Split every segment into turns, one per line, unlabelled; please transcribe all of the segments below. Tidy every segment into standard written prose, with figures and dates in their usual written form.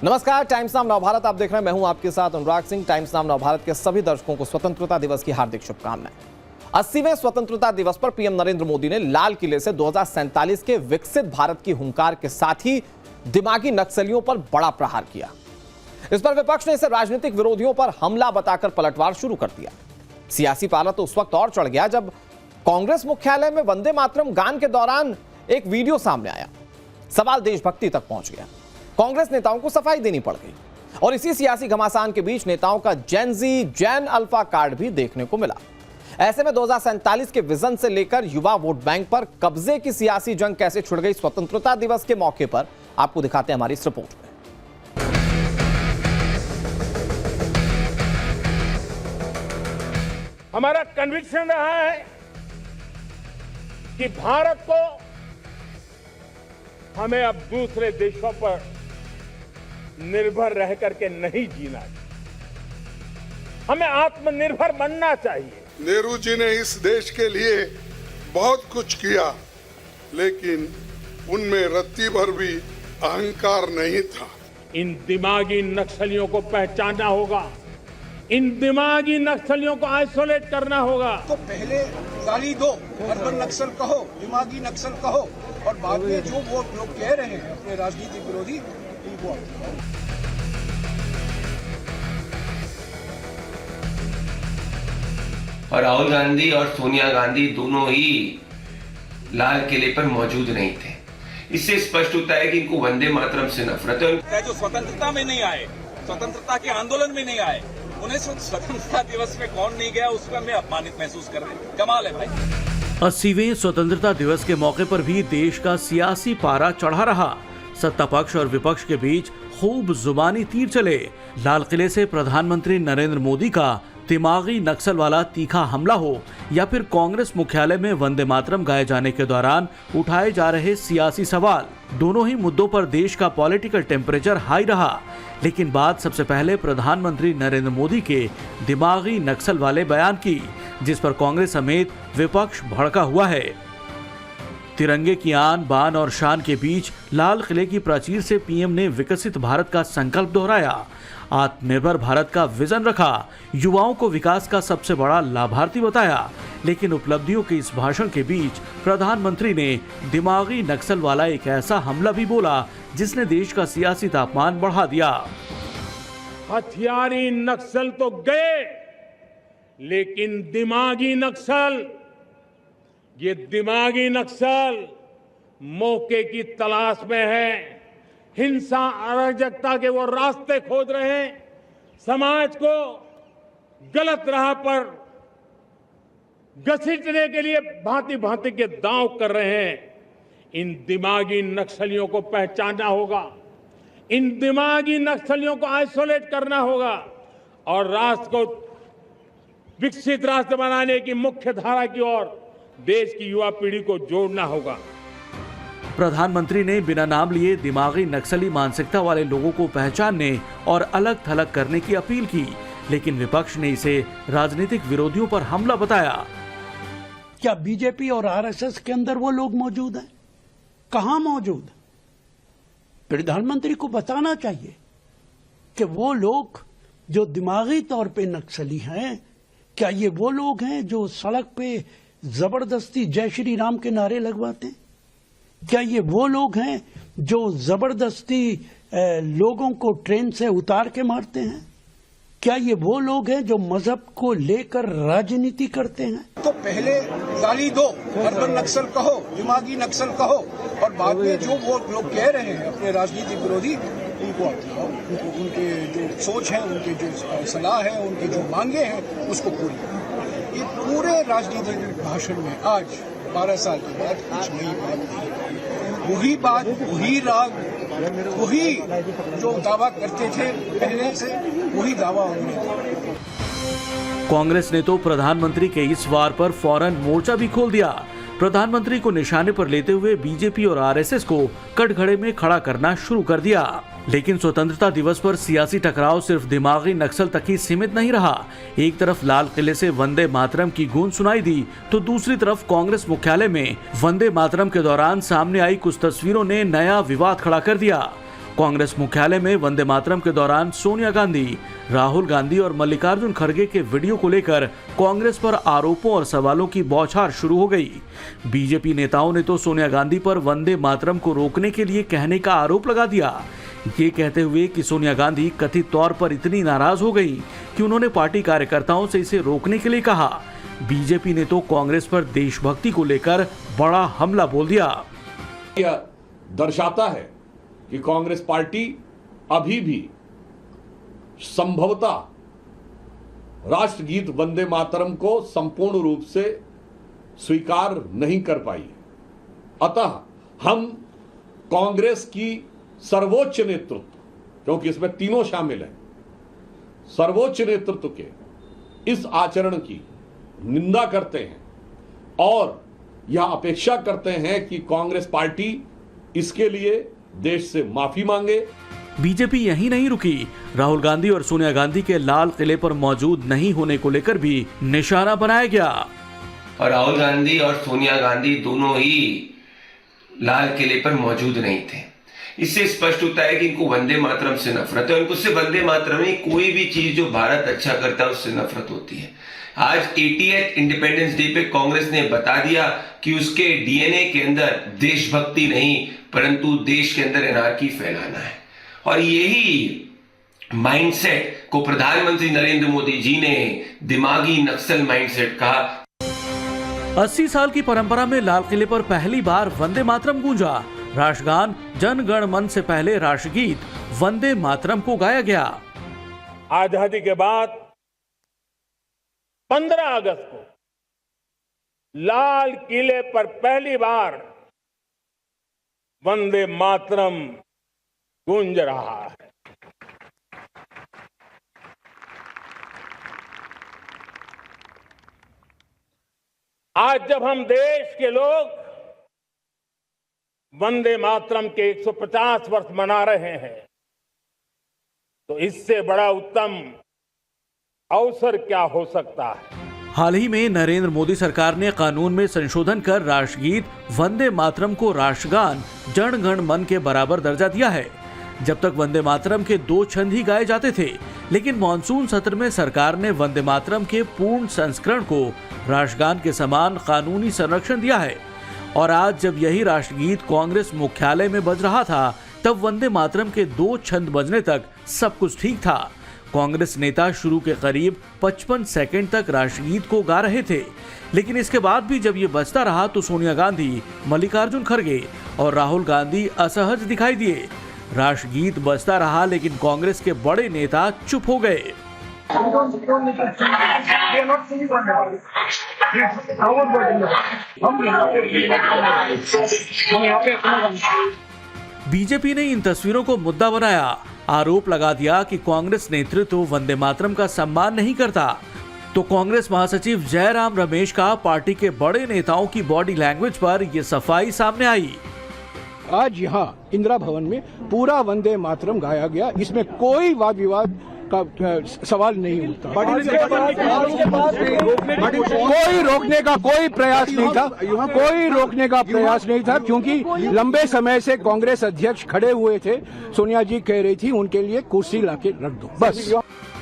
नमस्कार, टाइम्स नाम नवभारत आप देख रहे हैं। मैं हूं आपके साथ अनुराग सिंह। टाइम्स नाम नवभारत के सभी दर्शकों को स्वतंत्रता दिवस की हार्दिक शुभकामनाएं। 80वें स्वतंत्रता दिवस पर पीएम नरेंद्र मोदी ने लाल किले से 2047 के विकसित भारत की हुंकार के साथ ही दिमागी नक्सलियों पर बड़ा प्रहार किया। इस पर विपक्ष ने इसे राजनीतिक विरोधियों पर हमला बताकर पलटवार शुरू कर दिया। सियासी पारा तो उस वक्त और चढ़ गया जब कांग्रेस मुख्यालय में वंदे मातरम गान के दौरान एक वीडियो सामने आया। सवाल देशभक्ति तक पहुंच गया। कांग्रेस नेताओं को सफाई देनी पड़ गई और इसी सियासी घमासान के बीच नेताओं का जैन अल्फा कार्ड भी देखने को मिला। ऐसे में 2047 के विजन से लेकर युवा वोट बैंक पर कब्जे की सियासी जंग कैसे छिड़ गई, स्वतंत्रता दिवस के मौके पर आपको दिखाते हैं हमारी इस रिपोर्ट में।
हमारा कन्विक्शन रहा है कि भारत को हमें अब दूसरे देशों पर निर्भर रह करके नहीं जीना चाहिए, हमें आत्मनिर्भर बनना चाहिए।
नेहरू जी ने इस देश के लिए बहुत कुछ किया, लेकिन उनमें रत्ती भर भी अहंकार नहीं था।
इन दिमागी नक्सलियों को पहचानना होगा, इन दिमागी नक्सलियों को आइसोलेट करना होगा।
तो पहले गाली दो, अर्बन नक्सल कहो, दिमागी नक्सल कहो, और बाद में जो वो लोग कह रहे हैं अपने राजनीतिक विरोधी, वो
और राहुल गांधी और सोनिया गांधी दोनों ही लाल किले पर मौजूद नहीं थे। इससे स्पष्ट होता है कि इनको वंदे मातरम से नफरत है।
जो स्वतंत्रता में नहीं आए, स्वतंत्रता के आंदोलन में नहीं आए, उन्हें स्वतंत्रता दिवस में कौन नहीं गया, उसमें हमें अपमानित महसूस कर रहे हैं। कमाल है भाई।
80वें स्वतंत्रता दिवस के मौके पर भी देश का सियासी पारा चढ़ा रहा। सत्ता पक्ष और विपक्ष के बीच खूब जुबानी तीर चले। लाल किले से प्रधानमंत्री नरेंद्र मोदी का दिमागी नक्सल वाला तीखा हमला हो या फिर कांग्रेस मुख्यालय में वंदे मातरम गाए जाने के दौरान उठाए जा रहे सियासी सवाल, दोनों ही मुद्दों पर देश का पॉलिटिकल टेम्परेचर हाई रहा। लेकिन बात सबसे पहले प्रधानमंत्री नरेंद्र मोदी के दिमागी नक्सल वाले बयान की, जिस पर कांग्रेस समेत विपक्ष भड़का हुआ है। तिरंगे की आन बान और शान के बीच लाल किले की प्राचीर से पीएम ने विकसित भारत का संकल्प दोहराया, आत्मनिर्भर भारत का विजन रखा, युवाओं को विकास का सबसे बड़ा लाभार्थी बताया। लेकिन उपलब्धियों के इस भाषण के बीच प्रधानमंत्री ने दिमागी नक्सल वाला एक ऐसा हमला भी बोला जिसने देश का सियासी तापमान बढ़ा दिया।
हथियारी नक्सल तो गए, लेकिन दिमागी नक्सल, ये दिमागी नक्सल मौके की तलाश में है। हिंसा अराजकता के वो रास्ते खोज रहे हैं, समाज को गलत राह पर घसीटने के लिए भांति भांति के दांव कर रहे हैं। इन दिमागी नक्सलियों को पहचानना होगा, इन दिमागी नक्सलियों को आइसोलेट करना होगा और राष्ट्र को विकसित राष्ट्र बनाने की मुख्य धारा की ओर देश की युवा पीढ़ी को जोड़ना होगा।
प्रधानमंत्री ने बिना नाम लिए दिमागी नक्सली मानसिकता वाले लोगों को पहचानने और अलग थलग करने की अपील की, लेकिन विपक्ष ने इसे राजनीतिक विरोधियों पर हमला बताया।
क्या बीजेपी और आरएसएस के अंदर वो लोग मौजूद हैं? कहां मौजूद? प्रधानमंत्री को बताना चाहिए कि वो लोग जो दिमागी तौर पे नक्सली हैं, क्या ये वो लोग हैं जो सड़क पे जबरदस्ती जय श्री राम के नारे लगवाते हैं? क्या ये वो लोग हैं जो जबरदस्ती लोगों को ट्रेन से उतार के मारते हैं? क्या ये वो लोग हैं जो मजहब को लेकर राजनीति करते हैं?
तो पहले गाली दो, अर्बन नक्सल कहो, दिमागी नक्सल कहो, और बाद में जो वो लोग कह रहे हैं अपने राजनीतिक विरोधी, उनको उनके जो सोच है, उनके जो सलाह है, उनकी जो मांगे हैं, उसको पूरी करो। ये पूरे राजनीतिक भाषण में आज 12 साल के बाद कुछ नई बात नहीं, वही बात, वही राग, वही जो दावा करते थे पहले से, वही दावा उन्होंने किया।
कांग्रेस ने तो प्रधानमंत्री के इस वार पर फौरन मोर्चा भी खोल दिया। प्रधानमंत्री को निशाने पर लेते हुए बीजेपी और आरएसएस को कटघरे में खड़ा करना शुरू कर दिया। लेकिन स्वतंत्रता दिवस पर सियासी टकराव सिर्फ दिमागी नक्सल तक ही सीमित नहीं रहा। एक तरफ लाल किले से वंदे मातरम की गूंज सुनाई दी, तो दूसरी तरफ कांग्रेस मुख्यालय में वंदे मातरम के दौरान सामने आई कुछ तस्वीरों ने नया विवाद खड़ा कर दिया। कांग्रेस मुख्यालय में वंदे मातरम के दौरान सोनिया गांधी, राहुल गांधी और मल्लिकार्जुन खड़गे के वीडियो को लेकर कांग्रेस पर आरोपों और सवालों की बौछार शुरू हो गई। बीजेपी नेताओं ने तो सोनिया गांधी पर वंदे मातरम को रोकने के लिए कहने का आरोप लगा दिया, ये कहते हुए कि सोनिया गांधी कथित तौर पर इतनी नाराज हो गई कि उन्होंने पार्टी कार्यकर्ताओं से इसे रोकने के लिए कहा। बीजेपी ने तो कांग्रेस पर देशभक्ति को लेकर बड़ा हमला बोल दिया।
यह दर्शाता है कि कांग्रेस पार्टी अभी भी संभवतः राष्ट्रगीत वंदे मातरम को संपूर्ण रूप से स्वीकार नहीं कर पाई। अतः हम कांग्रेस की सर्वोच्च नेतृत्व, क्योंकि इसमें तीनों शामिल हैं, सर्वोच्च नेतृत्व के इस आचरण की निंदा करते हैं और यह अपेक्षा करते हैं कि कांग्रेस पार्टी इसके लिए देश से माफी मांगे।
बीजेपी यहीं नहीं रुकी, राहुल गांधी और सोनिया गांधी के लाल किले पर मौजूद नहीं होने को लेकर भी निशाना बनाया गया।
और राहुल गांधी और सोनिया गांधी दोनों ही लाल किले पर मौजूद नहीं थे। इससे स्पष्ट होता है कि इनको वंदे मातरम से नफरत है। इनको से वंदे मातरम में कोई भी चीज जो भारत अच्छा करता है उससे नफरत होती है। आज 88th इंडिपेंडेंस डे पे कांग्रेस ने बता दिया कि उसके डीएनए के अंदर देशभक्ति नहीं परंतु देश के अंदर एनार्की फैलाना है। और यही माइंडसेट को प्रधानमंत्री नरेंद्र मोदी जी ने दिमागी नक्सल माइंडसेट कहा।
80 साल की परंपरा में लाल किले पर पहली बार वंदे मातरम गूंजा। राष्ट्रगान जन गण मन से पहले राष्ट्रगीत वंदे मातरम को गाया गया।
आजादी के बाद 15 अगस्त को लाल किले पर पहली बार वंदे मातरम गूंज रहा है। आज जब हम देश के लोग वंदे मातरम के 150 वर्ष मना रहे हैं तो इससे बड़ा उत्तम अवसर क्या हो सकता है।
हाल ही में नरेंद्र मोदी सरकार ने कानून में संशोधन कर राष्ट्रगीत वंदे मातरम को राष्ट्रगान जन गण मन के बराबर दर्जा दिया है। जब तक वंदे मातरम के 2 छंद ही गाए जाते थे, लेकिन मॉनसून सत्र में सरकार ने वंदे मातरम के पूर्ण संस्करण को राष्ट्रगान के समान कानूनी संरक्षण दिया है। और आज जब यही राष्ट्रगीत कांग्रेस मुख्यालय में बज रहा था, तब वंदे मातरम के 2 छंद बजने तक सब कुछ ठीक था। कांग्रेस नेता शुरू के करीब 55 सेकंड तक राष्ट्रगीत को गा रहे थे, लेकिन इसके बाद भी जब ये बजता रहा तो सोनिया गांधी, मल्लिकार्जुन खड़गे और राहुल गांधी असहज दिखाई दिए। राष्ट्रगीत बजता रहा लेकिन कांग्रेस के बड़े नेता चुप हो गए। बीजेपी ने इन तस्वीरों को मुद्दा बनाया, आरोप लगा दिया कि कांग्रेस नेतृत्व वंदे मातरम का सम्मान नहीं करता। तो कांग्रेस महासचिव जयराम रमेश का पार्टी के बड़े नेताओं की बॉडी लैंग्वेज पर यह सफाई सामने आई।
आज यहाँ इंदिरा भवन में पूरा वंदे मातरम गाया गया, इसमें कोई वाद विवाद का सवाल नहीं उठता। कोई रोकने का कोई प्रयास नहीं था, कोई रोकने का प्रयास नहीं था, क्योंकि लंबे समय से कांग्रेस अध्यक्ष खड़े हुए थे। सोनिया जी कह रही थी उनके लिए कुर्सी लाके रख दो, बस।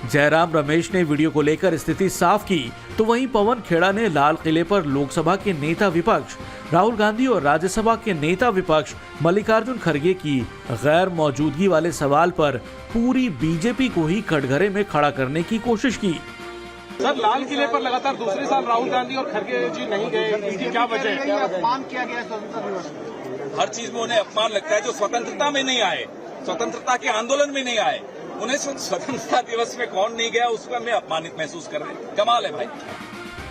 जयराम रमेश ने वीडियो को लेकर स्थिति साफ की, तो वहीं पवन खेड़ा ने लाल किले पर लोकसभा के नेता विपक्ष राहुल गांधी और राज्यसभा के नेता विपक्ष मल्लिकार्जुन खड़गे की गैर मौजूदगी वाले सवाल पर पूरी बीजेपी को ही कटघरे में खड़ा करने की कोशिश की।
सर, लाल किले पर लगातार दूसरे साल राहुल गांधी और खड़गे जी नहीं गए, इसकी क्या वजह है? अपमान किया गया स्वतंत्रता दिवस में।
हर चीज में उन्हें अपमान लगता है। जो स्वतंत्रता में नहीं आए, स्वतंत्रता के आंदोलन में नहीं आए, उन्हें स्वतंत्रता दिवस में कौन नहीं गया उसका मैं अपमानित महसूस कर रहे हैं। कमाल है भाई।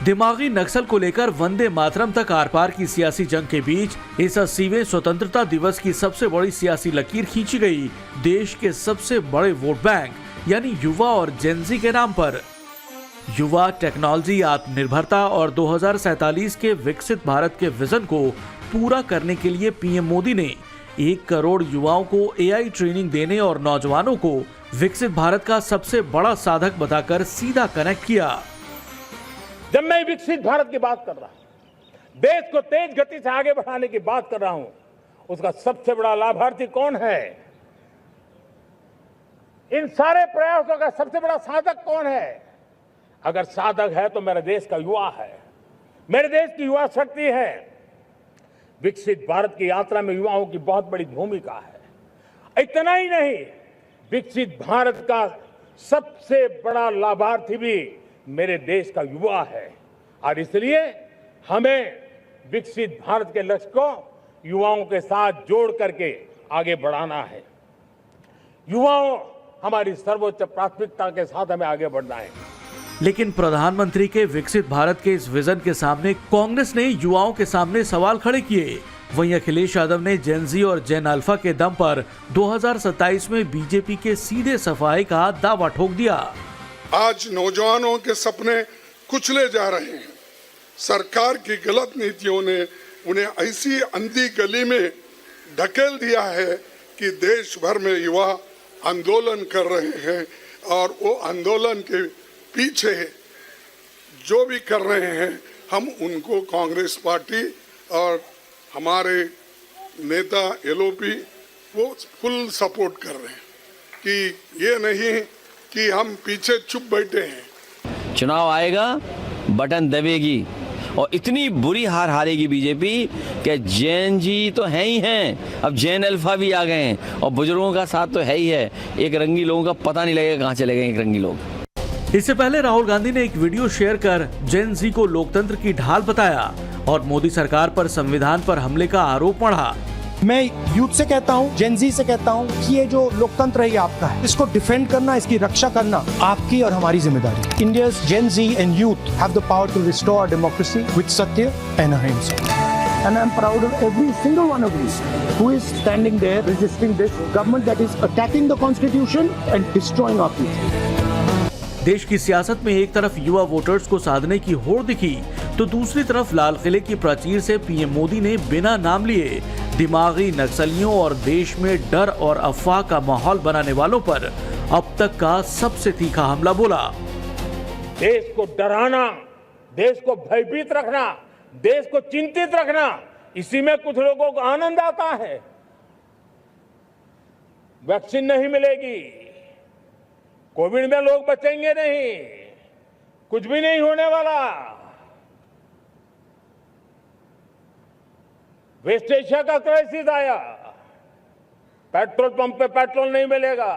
दिमागी नक्सल को लेकर वंदे मातरम तक आर पार की सियासी जंग के बीच इस 80वें स्वतंत्रता दिवस की सबसे बड़ी सियासी लकीर खींची गई देश के सबसे बड़े वोट बैंक यानी युवा और जेनजी के नाम पर। युवा, टेक्नोलॉजी, आत्मनिर्भरता और 2047 के विकसित भारत के विजन को पूरा करने के लिए पीएम मोदी ने 1 करोड़ युवाओं को एआई ट्रेनिंग देने और नौजवानों को विकसित भारत का सबसे बड़ा साधक बताकर सीधा कनेक्ट किया।
जब मैं विकसित भारत की बात कर रहा हूं, देश को तेज गति से आगे बढ़ाने की बात कर रहा हूं, उसका सबसे बड़ा लाभार्थी कौन है? इन सारे प्रयासों का सबसे बड़ा साधक कौन है? अगर साधक है तो मेरे देश का युवा है, मेरे देश की युवा शक्ति है। विकसित भारत की यात्रा में युवाओं की बहुत बड़ी भूमिका है। इतना ही नहीं, विकसित भारत का सबसे बड़ा लाभार्थी भी मेरे देश का युवा है और इसलिए हमें विकसित भारत के लक्ष्य को युवाओं के साथ जोड़ करके आगे बढ़ाना है। युवाओं हमारी सर्वोच्च प्राथमिकता के साथ हमें आगे बढ़ना है।
लेकिन प्रधानमंत्री के विकसित भारत के इस विजन के सामने कांग्रेस ने युवाओं के सामने सवाल खड़े किए। वहीं अखिलेश यादव ने जेन जी और जेन अल्फा के दम पर 2027 में बीजेपी के सीधे सफाई का दावा ठोक दिया।
आज नौजवानों के सपने कुचले जा रहे हैं। सरकार की गलत नीतियों ने उन्हें ऐसी अंधी गली में ढकेल दिया है कि देश भर में युवा आंदोलन कर रहे हैं और वो आंदोलन के पीछे जो भी कर रहे हैं हम उनको कांग्रेस पार्टी और हमारे नेता एलओपी वो फुल सपोर्ट कर रहे हैं कि ये नहीं कि हम पीछे चुप बैठे हैं।
चुनाव आएगा, बटन दबेगी और इतनी बुरी हार हारेगी बीजेपी कि जैन जी तो हैं ही हैं, अब जैन अल्फा भी आ गए हैं और बुजुर्गों का साथ तो है ही है। एक रंगी लोगों का पता नहीं लगेगा कहाँ चले गए एक रंगी लोग।
इससे पहले राहुल गांधी ने एक वीडियो शेयर कर जेन जी को लोकतंत्र की ढाल बताया और मोदी सरकार पर संविधान पर हमले का आरोप मढ़ा।
मैं यूथ से कहता हूं, जेन जी से कहता हूं कि ये जो लोकतंत्र है ये आपका है, इसको डिफेंड करना, इसकी रक्षा करना आपकी और हमारी जिम्मेदारी। India's Gen Z and youth have the power to restore democracy with satya and ahimsa. And I'm proud of every single one of you who is standing there resisting this government that is attacking the constitution and destroying our future.
देश की सियासत में एक तरफ युवा voters को साधने की होड़ दिखी तो दूसरी तरफ लाल किले की प्राचीर से पीएम मोदी ने बिना नाम लिए दिमागी नक्सलियों और देश में डर और अफवाह का माहौल बनाने वालों पर अब तक का सबसे तीखा हमला बोला।
देश को डराना, देश को भयभीत रखना, देश को चिंतित रखना, इसी में कुछ लोगों को आनंद आता है। वैक्सीन नहीं मिलेगी, कोविड में लोग बचेंगे नहीं, कुछ भी नहीं होने वाला। वेस्ट एशिया का क्राइसिस आया, पेट्रोल पंप पे पेट्रोल नहीं मिलेगा,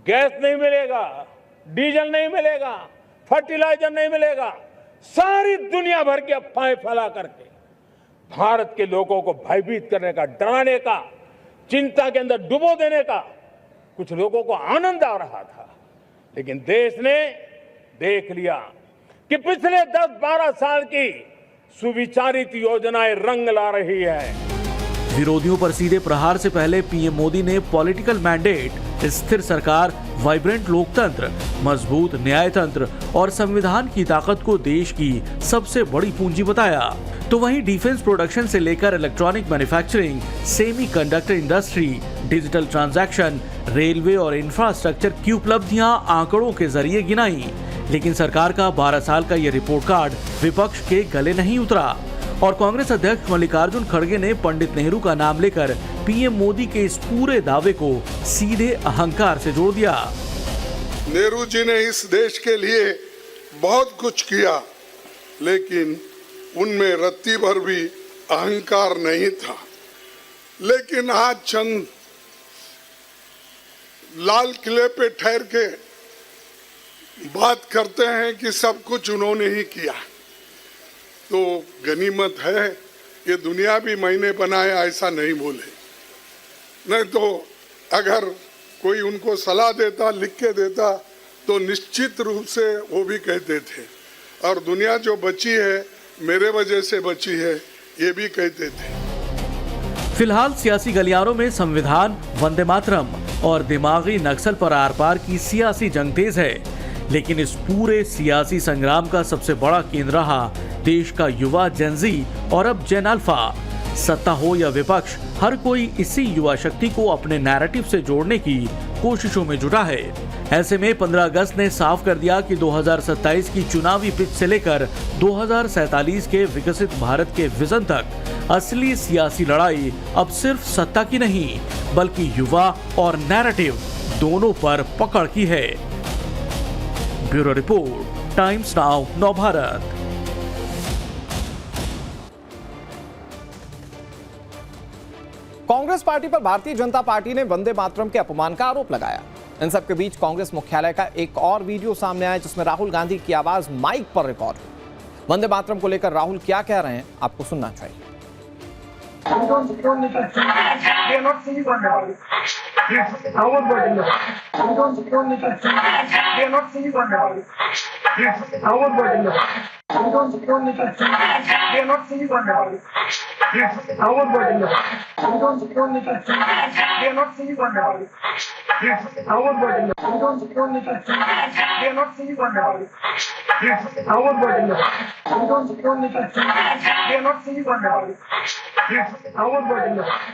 गैस नहीं मिलेगा, डीजल नहीं मिलेगा, फर्टिलाइजर नहीं मिलेगा। सारी दुनिया भर की अफवाहें फैला करके भारत के लोगों को भयभीत करने का, डराने का, चिंता के अंदर डुबो देने का कुछ लोगों को आनंद आ रहा था। लेकिन देश ने देख लिया कि पिछले 10-12 साल की सुविचारित योजनाएं रंग ला रही है।
विरोधियों पर सीधे प्रहार से पहले पीएम मोदी ने पॉलिटिकल मैंडेट, स्थिर सरकार, वाइब्रेंट लोकतंत्र, मजबूत न्यायतंत्र और संविधान की ताकत को देश की सबसे बड़ी पूंजी बताया। तो वहीं डिफेंस प्रोडक्शन से लेकर electronic manufacturing, semiconductor industry, digital transaction, railway और इंफ्रास्ट्रक्चर की उपलब्धियां आंकड़ों के जरिए गिनाई। लेकिन सरकार का 12 साल का ये रिपोर्ट कार्ड विपक्ष के गले नहीं उतरा और कांग्रेस अध्यक्ष मल्लिकार्जुन खड़गे ने पंडित नेहरू का नाम लेकर पीएम मोदी के इस पूरे दावे को सीधे अहंकार से जोड़ दिया।
नेहरू जी ने इस देश के लिए बहुत कुछ किया, लेकिन उनमें रत्ती भर भी अहंकार नहीं था। लेकिन आज चंद लाल किले पे ठहर के बात करते हैं कि सब कुछ उन्होंने ही किया, तो गनीमत है ये दुनिया भी मैंने बनाया ऐसा नहीं बोले। नहीं तो अगर कोई उनको सलाह देता, लिख के देता, तो निश्चित रूप से वो भी कहते थे। और दुनिया जो बची है मेरे वजह से बची है, ये भी कहते थे।
फिलहाल सियासी गलियारों में संविधान, वंदे मातरम और दिमागी नक्सल पर आर पार की सियासी जंग तेज है। लेकिन इस पूरे सियासी संग्राम का सबसे बड़ा केंद्र रहा देश का युवा जेन जी और अब जेन अल्फा। सत्ता हो या विपक्ष, हर कोई इसी युवा शक्ति को अपने नैरेटिव से जोड़ने की कोशिशों में जुटा है। ऐसे में 15 अगस्त ने साफ कर दिया कि 2027 की चुनावी पिच से लेकर 2047 के विकसित भारत के विजन तक असली सियासी लड़ाई अब सिर्फ सत्ता की नहीं, बल्कि युवा और नैरेटिव दोनों पर पकड़ की है। Bureau report, times now Navbharat.
Congress party पर भारतीय जनता पार्टी ने वंदे मातरम के अपमान का आरोप लगाया। इन सबके बीच कांग्रेस मुख्यालय का एक और वीडियो सामने आया जिसमें राहुल गांधी की आवाज माइक पर रिकॉर्ड हुई। वंदे मातरम को लेकर राहुल क्या कह रहे हैं, आपको सुनना चाहिए।